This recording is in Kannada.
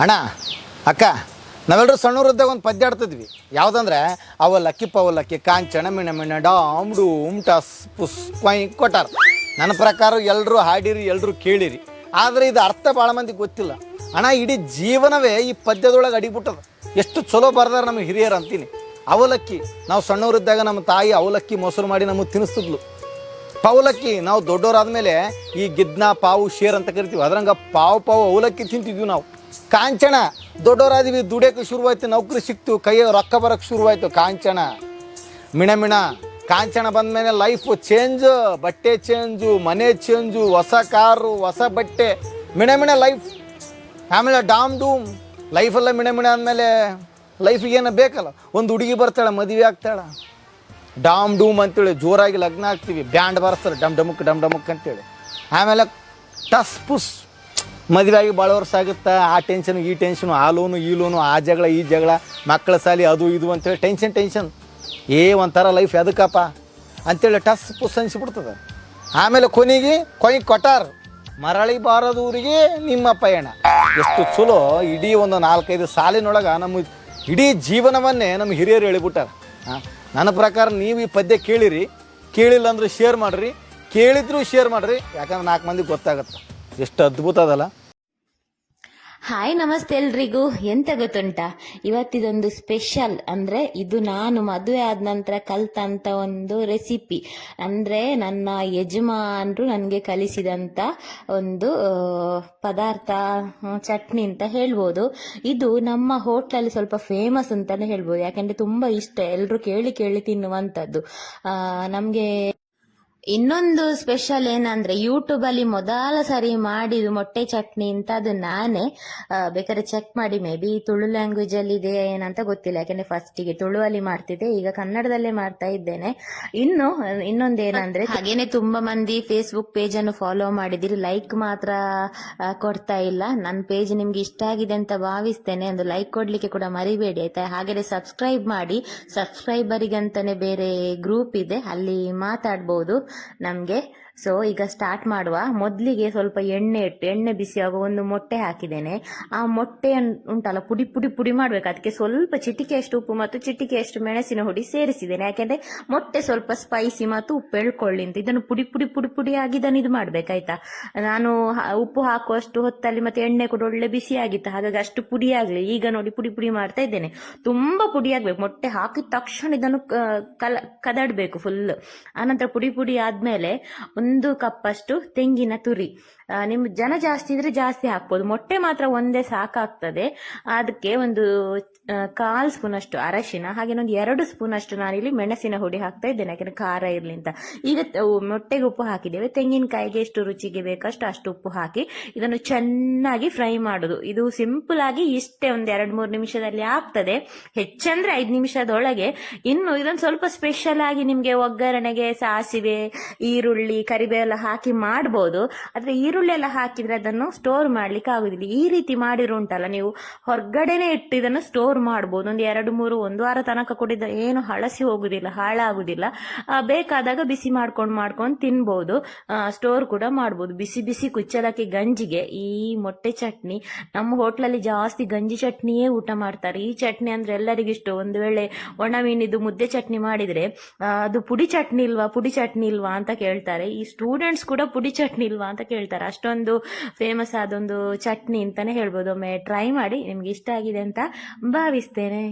ಅಣ್ಣ ಅಕ್ಕ ನಾವೆಲ್ಲರೂ ಸಣ್ಣವರಿದ್ದಾಗ ಒಂದು ಪದ್ಯ ಆಡ್ತಿದ್ವಿ ಯಾವುದಂದ್ರೆ ಅವಲಕ್ಕಿ ಪವಲಕ್ಕಿ ಕಾಂಚನ ಮಿಣ ಮಿಣ ಡಾಮ್ ಡೂಮ್ ಟಸ್ ಪುಸ್ ಕೊಯ್ ಕೊಟ್ಟಾರ. ನನ್ನ ಪ್ರಕಾರ ಎಲ್ಲರೂ ಹಾಡಿರಿ, ಎಲ್ಲರೂ ಕೇಳಿರಿ, ಆದರೆ ಇದು ಅರ್ಥ ಭಾಳ ಮಂದಿಗೆ ಗೊತ್ತಿಲ್ಲ. ಅಣ್ಣ ಇಡೀ ಜೀವನವೇ ಈ ಪದ್ಯದೊಳಗೆ ಅಡಿಬಿಟ್ಟದ. ಎಷ್ಟು ಚಲೋ ಬರ್ದಾರ ನಮ್ಮ ಹಿರಿಯರು ಅಂತೀನಿ. ಅವಲಕ್ಕಿ ನಾವು ಸಣ್ಣವರಿದ್ದಾಗ ನಮ್ಮ ತಾಯಿ ಅವಲಕ್ಕಿ ಮೊಸರು ಮಾಡಿ ನಮಗೆ ತಿನ್ನಿಸ್ತಿದ್ಲು. ಪವಲಕ್ಕಿ ನಾವು ದೊಡ್ಡವರಾದ್ಮೇಲೆ ಈ ಗಿದ್ನ ಪಾವು ಶೇರ್ ಅಂತ ಕರಿತೀವಿ, ಅದ್ರಂಗೆ ಪಾವು ಅವಲಕ್ಕಿ ತಿಂತಿದ್ವಿ ನಾವು. ಕಾಂಚನ ದೊಡ್ಡವರಾದ್ವಿ, ದುಡಿಯೋಕೆ ಶುರುವಾಯ್ತು, ನೌಕರಿ ಸಿಕ್ತು, ಕೈಯ ರೊಕ್ಕ ಬರೋಕ್ಕೆ ಶುರುವಾಯಿತು. ಕಾಂಚನ ಮಿಣ ಮಿಣ ಕಾಂಚನ ಬಂದಮೇಲೆ ಲೈಫು ಚೇಂಜ್, ಬಟ್ಟೆ ಚೇಂಜು, ಮನೆ ಚೇಂಜು, ಹೊಸ ಕಾರು, ಹೊಸ ಬಟ್ಟೆ, ಮಿಣ ಮಿಣ ಲೈಫ್. ಆಮೇಲೆ ಡಾಮ್ ಡೂಮ್ ಲೈಫೆಲ್ಲ ಮಿಣ ಮಿಣ ಅಂದಮೇಲೆ ಲೈಫಿಗೆ ಏನೋ ಬೇಕಲ್ಲ, ಒಂದು ಹುಡುಗಿ ಬರ್ತಾಳೆ, ಮದುವೆ ಆಗ್ತಾಳೆ, ಡಾಮ್ ಡೂಮ್ ಅಂತೇಳಿ ಜೋರಾಗಿ ಲಗ್ನ ಆಗ್ತೀವಿ, ಬ್ಯಾಂಡ್ ಬಾರಿಸ್ತಾರೆ ಡಮ್ ಡಮುಕ್ ಅಂತೇಳಿ. ಆಮೇಲೆ ಟಸ್ ಪುಸ್ ಮದುವೆ ಆಗಿ ಭಾಳ ವರ್ಷ ಆಗುತ್ತೆ, ಆ ಟೆನ್ಷನ್ ಈ ಟೆನ್ಷನು, ಆ ಲೋನು ಈ ಲೋನು, ಆ ಜಗಳ ಈ ಜಗಳ, ಮಕ್ಕಳ ಸಾಲಿ ಅದು ಇದು ಅಂತೇಳಿ ಟೆನ್ಷನ್ ಒಂಥರ ಲೈಫ್ ಎದಕ್ಕಪ್ಪ ಅಂತೇಳಿ ಟಸ್ ಪುಸ್ ಅನಿಸ್ಬಿಡ್ತದೆ. ಆಮೇಲೆ ಕೊನೆಗೆ ಕೊಯ್ ಕೊಟ್ಟಾರ, ಮರಳಿ ಬಾರದೂರಿಗೆ ನಿಮ್ಮ ಪಯಣ. ಎಷ್ಟು ಚಲೋ ಇಡೀ ಒಂದು 4-5 ಸಾಲಿನೊಳಗೆ ನಮ್ಮ ಇಡೀ ಜೀವನವನ್ನೇ ನಮ್ಮ ಹಿರಿಯರು ಹೇಳಿಬಿಟ್ಟಾರ. ನನ್ನ ಪ್ರಕಾರ ನೀವು ಈ ಪದ್ಯ ಕೇಳಿರಿ, ಕೇಳಿಲ್ಲ ಅಂದ್ರೆ ಶೇರ್ ಮಾಡಿರಿ, ಕೇಳಿದ್ರು ಶೇರ್ ಮಾಡಿರಿ, ಯಾಕಂದ್ರೆ 4 ಮಂದಿಗೆ ಗೊತ್ತಾಗುತ್ತೆ. ಎಷ್ಟು ಅದ್ಭುತ ಅದಲ್ಲ. ಹಾಯ್, ನಮಸ್ತೆ ಎಲ್ರಿಗೂ. ಎಂತ ಗೊತ್ತುಂಟಾ, ಇವತ್ತಿದೊಂದು ಸ್ಪೆಷಲ್. ಅಂದ್ರೆ ಇದು ನಾನು ಮದುವೆ ಆದ ನಂತರ ಕಲ್ತಂತ ಒಂದು ರೆಸಿಪಿ. ಅಂದ್ರೆ ನನ್ನ ಯಜಮಾನರು ನನಗೆ ಕಲಿಸಿದಂತ ಒಂದು ಪದಾರ್ಥ, ಚಟ್ನಿ ಅಂತ ಹೇಳ್ಬೋದು. ಇದು ನಮ್ಮ ಹೋಟ್ಲಲ್ಲಿ ಸ್ವಲ್ಪ ಫೇಮಸ್ ಅಂತಾನೆ ಹೇಳ್ಬೋದು, ಯಾಕಂದ್ರೆ ತುಂಬಾ ಇಷ್ಟ, ಎಲ್ರು ಕೇಳಿ ಕೇಳಿ ತಿನ್ನುವಂಥದ್ದು. ನಮ್ಗೆ ಇನ್ನೊಂದು ಸ್ಪೆಷಲ್ ಏನಂದ್ರೆ, ಯೂಟ್ಯೂಬ್ ಅಲ್ಲಿ ಮೊದಲ ಸರಿ ಮಾಡಿದ್ದು ಮೊಟ್ಟೆ ಚಟ್ನಿ ಅಂತ. ಅದು ನಾನೇ, ಬೇಕಾದ್ರೆ ಚೆಕ್ ಮಾಡಿ, ಮೇ ಬಿ ತುಳು ಲ್ಯಾಂಗ್ವೇಜ್ ಅಲ್ಲಿ ಇದೆ ಏನಂತ ಗೊತ್ತಿಲ್ಲ, ಯಾಕಂದ್ರೆ ಫಸ್ಟಿಗೆ ತುಳುವಲ್ಲಿ ಮಾಡ್ತಿದ್ದೆ, ಈಗ ಕನ್ನಡದಲ್ಲೇ ಮಾಡ್ತಾ ಇದ್ದೇನೆ. ಇನ್ನೊಂದೇನಂದ್ರೆ, ಹಾಗೇನೆ ತುಂಬಾ ಮಂದಿ ಫೇಸ್ಬುಕ್ ಪೇಜ್ ಅನ್ನು ಫಾಲೋ ಮಾಡಿದಿರಿ, ಲೈಕ್ ಮಾತ್ರ ಕೊಡ್ತಾ ಇಲ್ಲ. ನನ್ನ ಪೇಜ್ ನಿಮ್ಗೆ ಇಷ್ಟ ಆಗಿದೆ ಅಂತ ಭಾವಿಸ್ತೇನೆ, ಒಂದು ಲೈಕ್ ಕೊಡ್ಲಿಕ್ಕೆ ಕೂಡ ಮರಿಬೇಡಿ ಆಯ್ತಾ. ಹಾಗೆ ಸಬ್ಸ್ಕ್ರೈಬ್ ಮಾಡಿ, ಸಬ್ಸ್ಕ್ರೈಬರಿಗಂತಾನೆ ಬೇರೆ ಗ್ರೂಪ್ ಇದೆ, ಅಲ್ಲಿ ಮಾತಾಡ್ಬೋದು ನಮ್ಗೆ. ಸೊ ಈಗ ಸ್ಟಾರ್ಟ್ ಮಾಡುವ. ಮೊದಲಿಗೆ ಸ್ವಲ್ಪ ಎಣ್ಣೆ ಬಿಸಿಯಾಗ ಒಂದು ಮೊಟ್ಟೆ ಹಾಕಿದ್ದೇನೆ. ಆ ಮೊಟ್ಟೆ ಉಂಟಲ್ಲ, ಪುಡಿ ಮಾಡ್ಬೇಕು. ಅದಕ್ಕೆ ಸ್ವಲ್ಪ ಚಿಟಿಕೆಯಷ್ಟು ಉಪ್ಪು ಮತ್ತು ಚಿಟಿಕೆಯಷ್ಟು ಮೆಣಸಿನ ಹುಡಿ ಸೇರಿಸಿದ್ದೇನೆ, ಯಾಕೆಂದ್ರೆ ಮೊಟ್ಟೆ ಸ್ವಲ್ಪ ಸ್ಪೈಸಿ ಮತ್ತು ಉಪ್ಪು ಎಳ್ಕೊಳ್ಳಿ ಅಂತ. ಇದನ್ನು ಪುಡಿ ಆಗಿ ಇದನ್ನು ಇದು ಮಾಡ್ಬೇಕಾಯ್ತಾ. ನಾನು ಉಪ್ಪು ಹಾಕುವಷ್ಟು ಹೊತ್ತಲ್ಲಿ ಮತ್ತೆ ಎಣ್ಣೆ ಕೂಡ ಒಳ್ಳೆ ಬಿಸಿ ಆಗಿತ್ತು, ಹಾಗಾಗಿ ಅಷ್ಟು ಪುಡಿ ಆಗ್ಲಿ. ಈಗ ನೋಡಿ ಪುಡಿ ಮಾಡ್ತಾ ಇದ್ದೇನೆ. ತುಂಬಾ ಪುಡಿ ಆಗ್ಬೇಕು. ಮೊಟ್ಟೆ ಹಾಕಿದ ತಕ್ಷಣ ಇದನ್ನು ಕದಡ್ಬೇಕು ಫುಲ್. ಆನಂತರ ಪುಡಿ ಆದ್ಮೇಲೆ 1 ಕಪ್ ಅಷ್ಟು ತೆಂಗಿನ ತುರಿ. ನಿಮ್ ಜನ ಜಾಸ್ತಿ ಇದ್ರೆ ಜಾಸ್ತಿ ಹಾಕ್ಬೋದು, ಮೊಟ್ಟೆ ಮಾತ್ರ ಒಂದೇ ಸಾಕಾಗ್ತದೆ. ಅದಕ್ಕೆ ಒಂದು 1/4 ಸ್ಪೂನ್ ಅಷ್ಟು ಅರಶಿನ, ಹಾಗೆ ಒಂದು 2 ಸ್ಪೂನ್ ಅಷ್ಟು ನಾನಿಲ್ಲಿ ಮೆಣಸಿನ ಹುಡಿ ಹಾಕ್ತಾ ಇದ್ದೇನೆ, ಯಾಕಂದ್ರೆ ಖಾರ ಇರ್ಲಿ ಅಂತ. ಈಗ ಮೊಟ್ಟೆಗೆ ಉಪ್ಪು ಹಾಕಿದ್ದೇವೆ, ತೆಂಗಿನಕಾಯಿಗೆ ಎಷ್ಟು ರುಚಿಗೆ ಬೇಕಷ್ಟು ಅಷ್ಟು ಉಪ್ಪು ಹಾಕಿ ಇದನ್ನು ಚೆನ್ನಾಗಿ ಫ್ರೈ ಮಾಡುದು. ಇದು ಸಿಂಪಲ್ ಆಗಿ ಇಷ್ಟೇ, ಒಂದು 2-3 ನಿಮಿಷದಲ್ಲಿ ಆಗ್ತದೆ, ಹೆಚ್ಚಂದ್ರೆ 5 ನಿಮಿಷದೊಳಗೆ. ಇನ್ನು ಇದನ್ನು ಸ್ವಲ್ಪ ಸ್ಪೆಷಲ್ ಆಗಿ ನಿಮ್ಗೆ ಒಗ್ಗರಣೆಗೆ ಸಾಸಿವೆ, ಈರುಳ್ಳಿ, ಕರಿಬೇವೆಲ್ಲ ಹಾಕಿ ಮಾಡ್ಬೋದು. ಆದ್ರೆ ಈರುಳ್ಳಿ ಎಲ್ಲ ಹಾಕಿದ್ರೆ ಅದನ್ನು ಸ್ಟೋರ್ ಮಾಡ್ಲಿಕ್ಕೆ ಆಗುದಿಲ್ಲ. ಈ ರೀತಿ ಮಾಡಿರೋ ಉಂಟಲ್ಲ, ನೀವು ಹೊರಗಡೆನೆ ಇಟ್ಟು ಇದನ್ನು ಸ್ಟೋರ್ ಮಾಡ್ಬೋದು. ಒಂದು 2-3 ವಾರ ತನಕ ಕೂಡ ಏನು ಹಳಸಿ ಹೋಗುದಿಲ್ಲ, ಹಾಳಾಗುದಿಲ್ಲ. ಬೇಕಾದಾಗ ಬಿಸಿ ಮಾಡ್ಕೊಂಡು ತಿನ್ಬಹುದು, ಸ್ಟೋರ್ ಕೂಡ ಮಾಡ್ಬೋದು. ಬಿಸಿ ಕುಚ್ಚಲಕ್ಕಿ ಗಂಜಿಗೆ ಈ ಮೊಟ್ಟೆ ಚಟ್ನಿ. ನಮ್ಮ ಹೋಟ್ಲಲ್ಲಿ ಜಾಸ್ತಿ ಗಂಜಿ ಚಟ್ನಿಯೇ ಊಟ ಮಾಡ್ತಾರೆ. ಈ ಚಟ್ನಿ ಅಂದ್ರೆ ಎಲ್ಲರಿಗೂ ಇಷ್ಟ. ಒಂದು ವೇಳೆ ಒಣ ಮೀನಿದು ಮುದ್ದೆ ಚಟ್ನಿ ಮಾಡಿದ್ರೆ ಅದು ಪುಡಿ ಚಟ್ನಿ ಇಲ್ವಾ ಅಂತ ಕೇಳ್ತಾರೆ. ಈ ಸ್ಟೂಡೆಂಟ್ಸ್ ಕೂಡ ಪುಡಿ ಚಟ್ನಿ ಇಲ್ವಾ ಅಂತ ಕೇಳ್ತಾರೆ. ಅಷ್ಟೊಂದು ಫೇಮಸ್ ಆದೊಂದು ಚಟ್ನಿ ಅಂತಾನೆ ಹೇಳ್ಬೋದು. ಒಮ್ಮೆ ಟ್ರೈ ಮಾಡಿ, ನಿಮ್ಗೆ ಇಷ್ಟ ಆಗಿದೆ ಅಂತ ಭಾವಿಸ್ತೇನೆ.